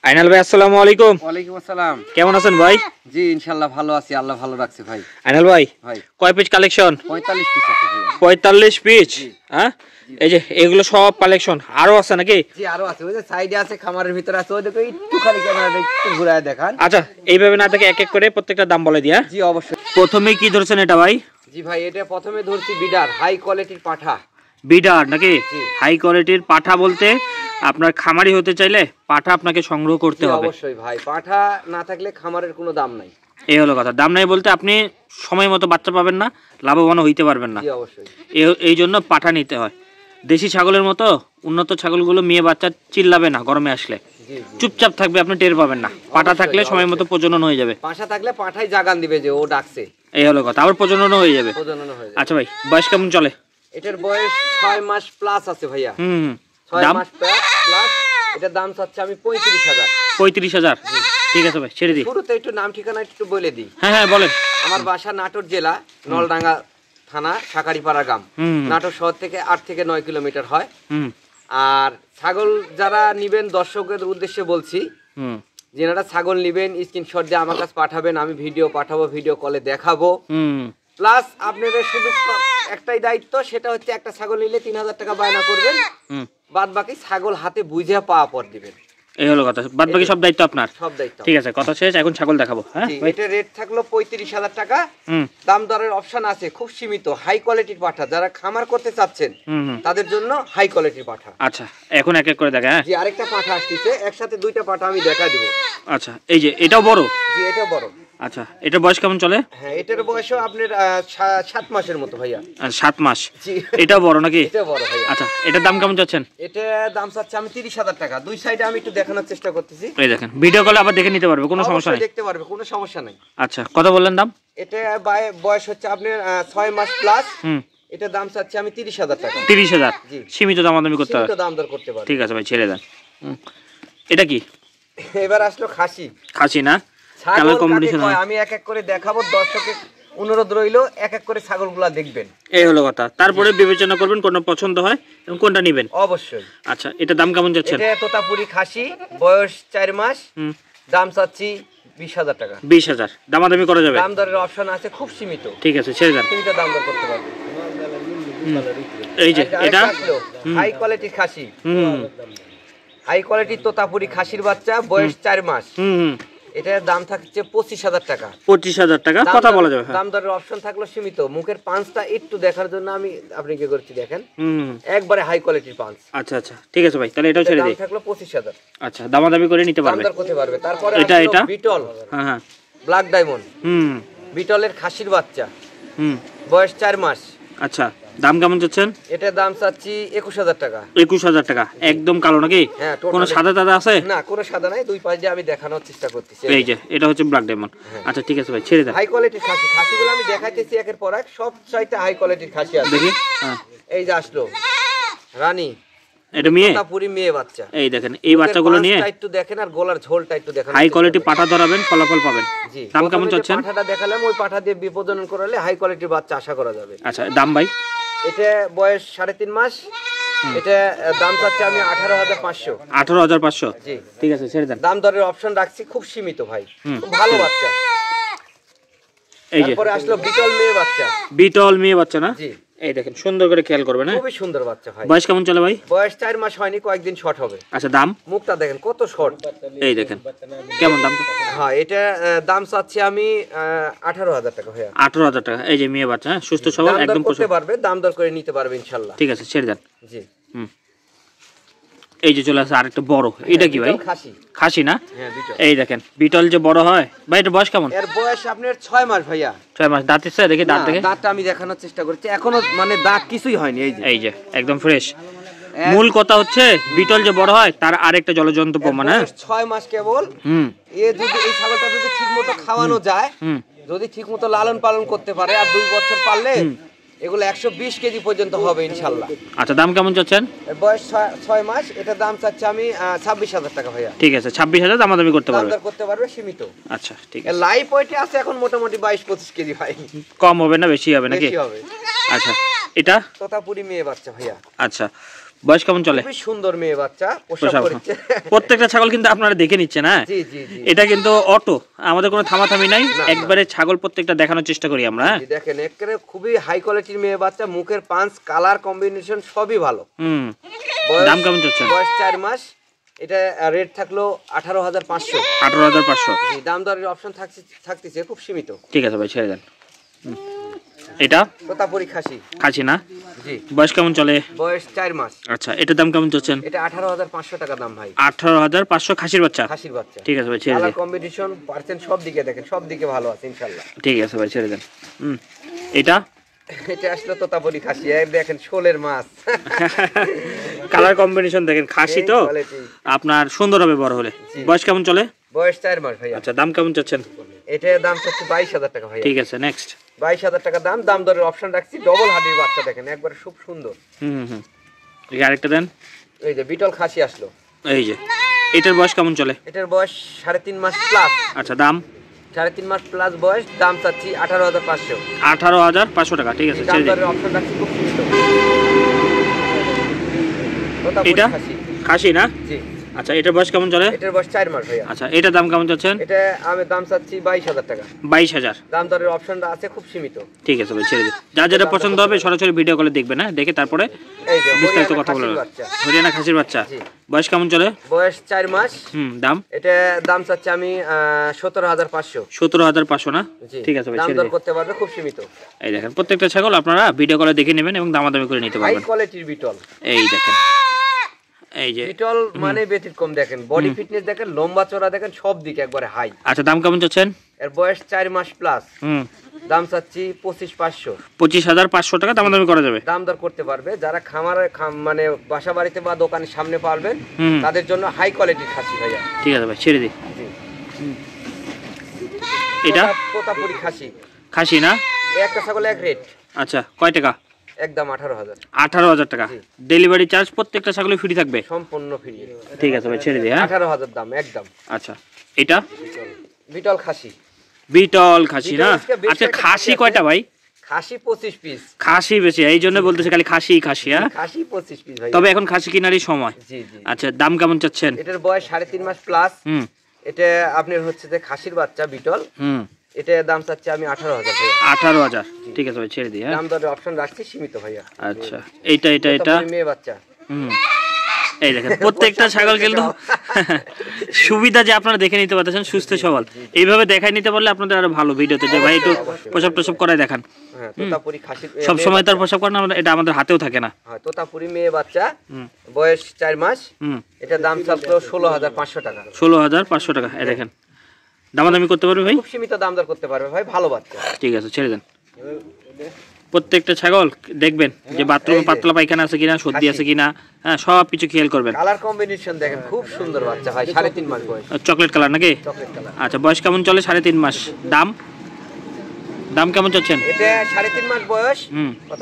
আইনাল ভাই আসসালামু আলাইকুম। ওয়ালাইকুম আসসালাম। কেমন আছেন ভাই? জি ইনশাআল্লাহ ভালো আছি, আল্লাহ ভালো রাখছে ভাই। আইনাল ভাই কয় পিস কালেকশন? 45 পিস আছে ভাই। 45 পিস? হ্যাঁ, এই যে এগুলো সব কালেকশন আরো আছে নাকি? জি আরো আছে, ওই যে সাইডে আছে, খামারের ভিতরে আছে, ওই দেখো একটু খালি ক্যামেরাটা একটু ঘুরায় দেখান। আচ্ছা, এইভাবে না থেকে এক এক করে প্রত্যেকটা দাম বলে দিয়া। জি অবশ্যই। প্রথমে কি ধরছেন এটা ভাই? জি ভাই, এটা প্রথমে ধরছি বিডার, হাই কোয়ালিটির পাঠা। বিডার নাকি? হাই কোয়ালিটির পাঠা বলতে আপনার খামারি হতে চাইলে পাঠা আপনাকে সংগ্রহ করতে হবে। অবশ্যই ভাই, পাঠা না থাকলে খামারের কোনো দাম নাই। এই হলো কথা। দাম নাই বলতে আপনি সময় মতো বাচ্চা পাবেন না, লাভবান হইতে পারবেন না। জি অবশ্যই। এই জন্য পাঠা নিতে হয়। দেশি ছাগলের মতো উন্নত ছাগলগুলো মেয়ে বাচ্চা চিল্লাবে না, গরমে আসলে চুপচাপ থাকবে, আপনি টের পাবেন না। পাঠা থাকলে সময় মতো প্রজনন হয়ে যাবে। পাঠা থাকলে পাঠাই জাগান দিবে যে ও ডাকছে, এই হলো কথা। আবার প্রজননও হয়ে যাবে। আচ্ছা ভাই, বয়স কেমন চলে? এটার বয়স 6 মাস প্লাস আছে ভাইয়া। 6 মাস প্লাস। এটার দাম চাচ্ছি আমি 35,000। 35,000? ঠিক আছে ভাই, ছেড়ে দিই। শুরুতে একটু নাম ঠিকানা একটু বলে দিই। হ্যাঁ হ্যাঁ বলেন। আমার বাসা নাটোর জেলা, নলডাঙ্গা থানা, শাকারিপাড়া গ্রাম। নাটোর শহর থেকে 8 থেকে 9 কিলোমিটার হয়। আর ছাগল যারা নিবেন, দর্শকদের উদ্দেশ্যে বলছি, যেনারা ছাগল নিবেন স্ক্রিনশট দিয়ে আমার কাছে পাঠাবেন, আমি ভিডিও পাঠাবো, ভিডিও কলে দেখাবো। প্লাস আপনাদের শুধু একটাই দায়িত্ব, সেটা হচ্ছে একটা ছাগল নিলে 3,000 টাকা বায়না করবেন, বাদ বাকি ছাগল হাতে বুঝে পাওয়া পর দিবেন। এই হলো কথা। বাদ বাকি সব দায়িত্ব আপনার। সব দায়িত্ব। ঠিক আছে, কথা শেষ। এখন ছাগল দেখাবো। হ্যাঁ, এটা রেট থাকলো 35,000 টাকা। দাম দরের অপশন আছে, খুব সীমিত। হাই কোয়ালিটির পাঠা যারা খামার করতে চাচ্ছেন তাদের জন্য হাই কোয়ালিটির পাঠা। আচ্ছা, এখন এক এক করে দেখা। হ্যাঁ, জি আরেকটা পাঠা আসছে, একসাথে দুইটা পাঠা আমি দেখা দিব। আচ্ছা, এই যে এটাও বড়? জি এটাও বড়। আচ্ছা, এটার বয়স কেমন চলে? হ্যাঁ, এটার বয়সও আপনার 7 মাসের মতো ভাইয়া। 7 মাস? জি এটাও বড় নাকি? এটাও বড় ভাইয়া। আচ্ছা, এটার দাম কেমন চাচ্ছেন? এটা দাম চাচ্ছি আমি 30,000 টাকা। দুই সাইডে আমি একটু দেখানোর চেষ্টা করতেছি। এই দেখেন, ভিডিও কলে আবার দেখে নিতে পারবে, কোনো সমস্যা নেই। দেখতে পারবে, কোনো সমস্যা নাই। আচ্ছা, কত বললেন দাম? এটা বয়স হচ্ছে আপনার 6 মাস প্লাস। এটা দাম চাচ্ছি আমি 30,000 টাকা। 30,000? সীমিত দামাদামি করতে হবে। সীমিত দাম দর করতে পারবে। ঠিক আছে ভাই, ছেড়ে দেন। এটা কি? এবার আসলো খাসি। খাসি না? কালার কম্বিনেশন আমি এক এক করে দেখাবো, দর্শকের অনুরোধ রইলো এক এক করে ছাগলগুলা দেখবেন। এই হলো কথা। তারপরে বিবেচনা করবেন কোনটা পছন্দ হয় এবং কোনটা নেবেন। অবশ্যই। আচ্ছা, এটা দাম কেমন যাচ্ছে? এটা তোতাপুরি খাসি, বয়স 4 মাস। দাম চাচ্ছি 20,000 টাকা। 20,000? দামাদামি করা যাবে? দাম দরের অপশন আছে, খুব সীমিত। ঠিক আছে, ছেড়ে দেন। সীমিত দাম দর করতে পারবে। এই যে এটা হাই কোয়ালিটির খাসি, হাই কোয়ালিটির তোতাপুরি খাসির বাচ্চা, বয়স 4 মাস। এটার দাম থাকছে 25,000 টাকা। 25,000 টাকা? কথা বলা যাবে। দাম দরের অপশন থাকলো সীমিত। মুখের পাঁচটা একটু দেখার জন্য আমি আপনি কি করছি দেখেন, একবারে হাই কোয়ালিটির পাঁচ। আচ্ছা আচ্ছা, ঠিক আছে ভাই, তাহলে এটাও ছেড়ে দিই। দাম থাকলো 25,000। আচ্ছা, দামাদামি করে নিতে পারবে, দাম দর করতে পারবে। তারপরে এটা বিটল। হ্যাঁ হ্যাঁ, ব্ল্যাক ডায়মন্ড। বিটলের খাসির বাচ্চা, বয়স 4 মাস। আচ্ছা, দাম কেমন চাচ্ছেন? এটার দাম চাচ্ছি 21,000 টাকা। 21,000 টাকা? একদম কালো নাকি? হ্যাঁ। কোনো সাদা টাদা আছে? না, কোনো সাদা নাই। দুই পাশ দিয়ে আমি দেখানোর চেষ্টা করতেছি। এই যে এটা হচ্ছে ব্ল্যাক ডায়মন্ড। আচ্ছা ঠিক আছে ভাই, ছেড়ে দেন। হাই কোয়ালিটির খাসি, খাসিগুলো আমি দেখাইতেছি একের পর এক। সব চাইতে হাই কোয়ালিটির খাসি আছে। দেখি। হ্যাঁ, এই যে আসলো রানী। এটা মেয়ে? তোতাপুরি মেয়ে বাচ্চা। এই দেখেন, এই বাচ্চাগুলো নিয়ে একটু দেখেন, আর গলার ঝোলটা একটু দেখেন। হাই কোয়ালিটি পাঠা ধরাবেন, ফলাফল পাবেন। জি। দাম কেমন চাচ্ছেন? পাঠাটা দেখালাম, ওই পাঠা দিয়ে বিপদন করালে হাই কোয়ালিটির বাচ্চা আশা করা যাবে। আচ্ছা, দাম ভাই? এটা বয়স 3.5 মাস। এটা দাম চাচ্ছি আমি 18,500। 18,500? জি। ঠিক আছে, ছেড়ে দেন। দাম দরের অপশন রাখছি খুব সীমিত ভাই, খুব ভালো বাচ্চা। এই যে তারপরে আসলো বিটল মেয়ে বাচ্চা। বিটল মেয়ে বাচ্চা না? জি। এই দেখেন, সুন্দর করে খেয়াল করবেন। হ্যাঁ, খুবই সুন্দর বাচ্চা ভাই। বয়স কেমন চলে ভাই? বয়স 4 মাস হয়নি, কয়েকদিন শর্ট হবে। আচ্ছা, দাম? মুখটা দেখেন কত শর্ট। এই দেখেন, কেমন দাম? হ্যাঁ, এটা দাম চাচ্ছি আমি 18,000 টাকা ভাইয়া। 18,000 টাকা? এই যে মেয়ে বাচ্চা, সুস্থ সবল, একদম করতে পারবে, দাম দর করে নিতে পারবে ইনশাআল্লাহ। ঠিক আছে, ছেড়ে দেন। জি। এই যে চলে আসে আরেকটা বড়। এটা কি ভাই? খাসি। খাসি না? হ্যাঁ, বিটল। এই দেখেন, বিটল যে বড় হয় ভাই, এটা বয়স কেমন? এর বয়স আপনার 6 মাস ভাইয়া। 6 মাস? দাঁত আছে? দেখি দাঁত দেখে। দাঁতটা আমি দেখানোর চেষ্টা করছি, এখনো মানে দাঁত কিছুই হয়নি। এই যে একদম ফ্রেশ। মূল কথা হচ্ছে বিটল যে বড় হয় তার আরেকটা জলজন্ত প্রমাণ। হ্যাঁ, 6 মাস কেবল। এ যদি এই ছাগলটা যদি ঠিকমতো খাওয়ানো যায়, যদি ঠিকমতো লালন পালন করতে পারে, আর 2 বছর পারলে এগুলো 120 কেজি পর্যন্ত হবে ইনশাআল্লাহ। আচ্ছা, দাম কেমন চাচ্ছেন? বয়স 6 মাস। এটা দাম চাচ্ছি আমি 26,000 টাকা ভাইয়া। ঠিক আছে, 26,000 দামাদামি করতে পারবে? দাম করতে পারবে, সীমিত। আচ্ছা, ঠিক আছে। লাইভ ওয়েটে আছে এখন মোটামুটি 22-25 কেজি ভাই। কম হবে না বেশি হবে নাকি? বেশি হবে। আচ্ছা, এটা তোতাপুরি মেয়ে বাচ্চা ভাইয়া। আচ্ছা, বয়স কেমন চলে? খুবই সুন্দর মেয়ে বাচ্চা, প্রসব করেছে। প্রত্যেকটা ছাগল কিন্তু আপনারা দেখে নিচ্ছেন। হ্যাঁ জি জি জি, এটা কিন্তু অটো, আমাদের কোনো থামাথামি নাই, একবারে ছাগল প্রত্যেকটা দেখানোর চেষ্টা করি আমরা। দেখেন একেবারে খুবই হাই কোয়ালিটির মেয়ে বাচ্চা, মুখের পাঁচ, কালার কম্বিনেশন সবই ভালো। দাম কেমন চাচ্ছেন? বয়স 4 মাস, এটা রেট থাকলো 18,500। 18,500। জি, দাম দরের অপশন থাকতেছে খুব সীমিত। ঠিক আছে ভাই, ছেড়ে দেন। এটা তোতাপুরি খাসি। খাসি না? জি। বয়স কেমন চলে? বয়স 4 মাস। আচ্ছা, এটার দাম কেমন চাচ্ছেন? এটা 18,500 টাকা দাম ভাই। 18,500 খাসির বাচ্চা? খাসির বাচ্চা। ঠিক আছে ভাই, ছেড়ে দেন। কালার কম্বিনেশন পার্সেন্ট সব দিকে দেখেন, সব দিকে ভালো আছে ইনশাআল্লাহ। ঠিক আছে ভাই, ছেড়ে দেন। এটা এটা আসলে তোতাপুরি খাসি, এই দেখেন শোলের মাছ। কালার কম্বিনেশন দেখেন, খাসি তো আপনার সুন্দর হবে বড় হলে। বয়স কেমন চলে? বয়স 4 মাস ভাই। আচ্ছা, দাম কেমন চাচ্ছেন? এটার দাম হচ্ছে 22,000 টাকা ভাই। ঠিক আছে, নেক্সট। 22,000 টাকা দাম, দাম দরের অপশন রাখছি। ডবল হাডির বাচ্চা দেখেন, একবারে খুব সুন্দর। এই আরেকটা দেন। এই যে বিটল খাসি আসলো। এই যে, এটার বয়স কেমন চলে? এটার বয়স 3.5 মাস প্লাস। আচ্ছা, দাম? 3.5 মাস প্লাস বয়স, দাম চাচ্ছি 18,500। 18,500 টাকা। ঠিক আছে, দাম ছেড়ে দিন। দরের অপশন রাখছি খুব সুন্দর। এটা খাসি না? জি। আচ্ছা, এটার বয়স কেমন চলে? এটার বয়স 4 মাস ভাইয়া। আচ্ছা, এটার দাম কেমন চাচ্ছেন? এটা আমি দাম চাচ্ছি 22,000 টাকা। 22,000। দাম দরের অপশনটা আছে খুব সীমিত। ঠিক আছে ভাই, ছেড়ে দিন। যা যেটা পছন্দ হবে সরাসরি ভিডিও কলে দেখবেন, হ্যাঁ, দেখে তারপরে এই যে বিস্তারিত কথা বলবেন। হরিয়ানা খাসির বাচ্চা। বয়স কেমন চলে? বয়স 4 মাস। দাম? এটা দাম চাচ্ছি আমি 17,500। 17,500 না? ঠিক আছে ভাই, দাম ছেড়ে দর দিন। করতে পারবে খুব সীমিত। এই দেখেন, প্রত্যেকটা ছাগল আপনারা ভিডিও কলে দেখে নেবেন এবং দামাদামি করে নিতে হাই পারবেন। কোয়ালিটির বিটল। এই দেখেন, এই যে বিটল মানে ব্যতিক্রম দেখেন, বডি ফিটনেস দেখেন, লম্বা চড়া দেখেন, সব দিকে একবারে হাই। আচ্ছা, দাম কেমন চাচ্ছেন? এর বয়স 4 মাস প্লাস। দাম চাচ্ছি 25,500। 25,500 টাকা দামাদামি করা যাবে। দাম দর করতে পারবে যারা খামারে মানে বাসা বাড়িতে বা দোকানের সামনে পারবেন, তাদের জন্য হাই কোয়ালিটির খাসি ভাইয়া। ঠিক আছে ভাই, ছেড়ে দিই। জি। এটা তোতাপুরি খাসি। খাসি না? একটা ছাগল এক রেট। আচ্ছা, কয় টাকা? একদম 18,000। 18,000 টাকা। ডেলিভারি চার্জ প্রত্যেকটা ছাগলে ফ্রি থাকবে? সম্পূর্ণ ফ্রি। ঠিক আছে ভাই, ছেড়ে দিই। হ্যাঁ, 18,000 দাম একদম। আচ্ছা, এটা বিটল খাসি। বিটল খাসি না? আচ্ছা, খাসি কয়টা ভাই? খাসি 25 পিস। খাসি বেশি, এই জন্য বলতেছে খালি খাসি খাসি। হ্যাঁ, খাসি 25 পিস ভাই। তবে এখন খাসি কেনারই সময়। জি জি। আচ্ছা, দাম কেমন চাচ্ছেন? এটার বয়স 3.5 মাস প্লাস। এটা আপনার হচ্ছে যে খাসির বাচ্চা বিটল। এটা দাম চাচ্ছি আমি 18,000 ভাইয়া। 18,000। ঠিক আছে ভাই, ছেড়ে দিই। হ্যাঁ, দাম দরের অপশন রাখছি সীমিত ভাইয়া। আচ্ছা, এটা মেয়ে বাচ্চা। এই দেখেন, প্রত্যেকটা ছাগল কিন্তু সুবিধা যে আপনারা দেখে নিতে পারতেছেন, সুস্থ সবল। এইভাবে দেখাই নিতে পারলে আপনাদের আরো ভালো ভিডিওতে, যে ভাই একটু প্রসব টসব করাই দেখান। তোতাপুরি খাসি সব সময় তার প্রসব করানো, এটা আমাদের হাতেও থাকে না। হ্যাঁ, তোতাপুরি মেয়ে বাচ্চা, বয়স 4 মাস। এটা দাম চাচ্ছিল 16,500 টাকা। 16,500 টাকা। এই দেখেন, দামাদামি করতে পারবে ভাই? খুব সীমিত দাম দর করতে পারবে ভাই, ভালো বাচ্চা। ঠিক আছে, ছেড়ে দেন। প্রত্যেকটা ছাগল দেখবেন যে বাথরুমে পাতলা পায়খানা আছে কিনা, সর্দি আছে কিনা, হ্যাঁ, সব কিছু খেয়াল করবেন। কালার কম্বিনেশন দেখেন, খুব সুন্দর বাচ্চা ভাই। 3.5 মাস বয়স। চকলেট কালার নাকি? Chocolate colour. আচ্ছা, বয়স কেমন চলে? 3.5 মাস। দাম? দাম কেমন চাচ্ছেন? এটা 3.5 মাস বয়স। কত?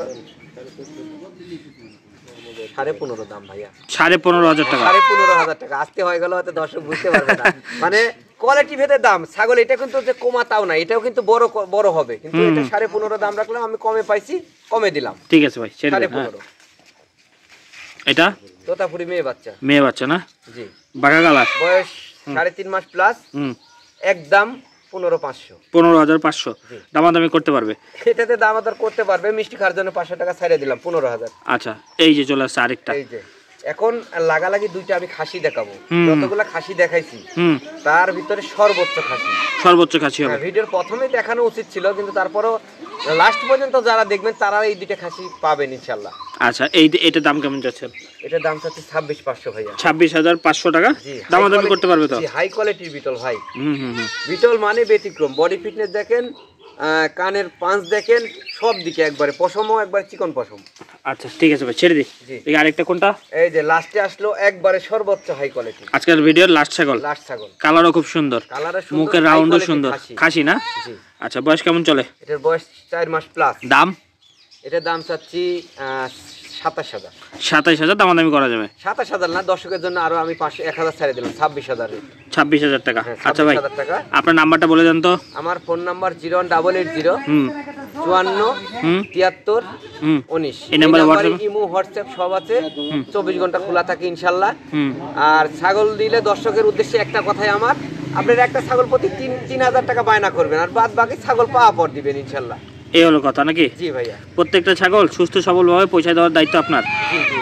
15.5 দাম ভাইয়া। 15,500 টাকা। 15,500 টাকা। আসতে হয়ে গেল, হয়তো দর্শক বুঝতে পারবে না। মানে কোয়ালিটি ভেদে দাম। ছাগল এটা কিন্তু যে কমা তাও না, এটাও কিন্তু বড় হবে, কিন্তু এটা 15.5 দাম রাখলাম আমি, কমে পাইছি কমে দিলাম। ঠিক আছে ভাই, ছেড়ে দেন। 15.5। এটা তোতাপুরি মেয়ে বাচ্চা। মেয়ে বাচ্চা না? জি। বাঘা কালার। বয়স 3.5 মাস প্লাস। একদম 15,500। 15,500 দামাদামি করতে পারবে? এটাতে দামাদার করতে পারবে, মিষ্টি খাওয়ার জন্য 500 টাকা ছাড়ে দিলাম, 15,000। আচ্ছা, এই যে চলে আসছে আরেকটা। এই যে এখন লাগালাগি দুইটা আমি খাসি দেখাবো। যতগুলা খাসি দেখাইছি তার ভিতরে সর্বোচ্চ খাসি হবে। ভিডিওর প্রথমে দেখানো উচিত ছিল, কিন্তু তারপরও লাস্ট পর্যন্ত যারা দেখবেন তারা এই দুইটা খাসি পাবেন ইনশাআল্লাহ। আচ্ছা, এটা দাম কেমন যাচ্ছে? এটা দাম চাচ্ছে 26,500 ভাইয়া। 26,500 টাকা। দামাদামি করতে পারবে তো? হাই কোয়ালিটির বিটল ভাই। বিটল মানে ব্যতিক্রম, বডি ফিটনেস দেখেন, কানের পাঁচ দেখেন, সব দিকে একবারে পশমও একবারে চিকন পশম। আচ্ছা, ঠিক আছে ভাই, ছেড়ে দিই। এই আরেকটা কোনটা? এই যে লাস্টে আসলো, একবারে সর্বোচ্চ হাই কোয়ালিটি। আজকের ভিডিওর লাস্ট ছাগল। কালারও খুব সুন্দর, মুখের রাউন্ডও সুন্দর। খাসি না? জি। আচ্ছা, বয়স কেমন চলে? এটার বয়স 4 মাস প্লাস। দাম? এটার দাম চাচ্ছি 27,000। 27,000 দামাদামি করা যাবে। 27,000 না, দর্শকের জন্য আরো আমি 1,000 ছেড়ে দিলাম, 26,000। 26,000 টাকা। আচ্ছা ভাই 26,000 টাকা। আপনার নাম্বারটা বলে দেন তো। আমার ফোন নাম্বার 01880 54 73 19। এই নাম্বারে হোয়াটসঅ্যাপ, ইমো, হোয়াটসঅ্যাপ সব আছে, 24 ঘন্টা খোলা থাকে ইনশাআল্লাহ। আর ছাগল দিলে দর্শকের উদ্দেশ্যে একটা কথাই আমার, আপনারা একটা ছাগল প্রতি 3,000 টাকা বায়না করবেন, আর বাদ বাকি ছাগল পাওয়া পর দিবেন ইনশাআল্লাহ। এই হলো কথা নাকি? জি ভাইয়া। প্রত্যেকটা ছাগল সুস্থ সবল ভাবে পৌঁছে দেওয়ার দায়িত্ব আপনার। জি জি।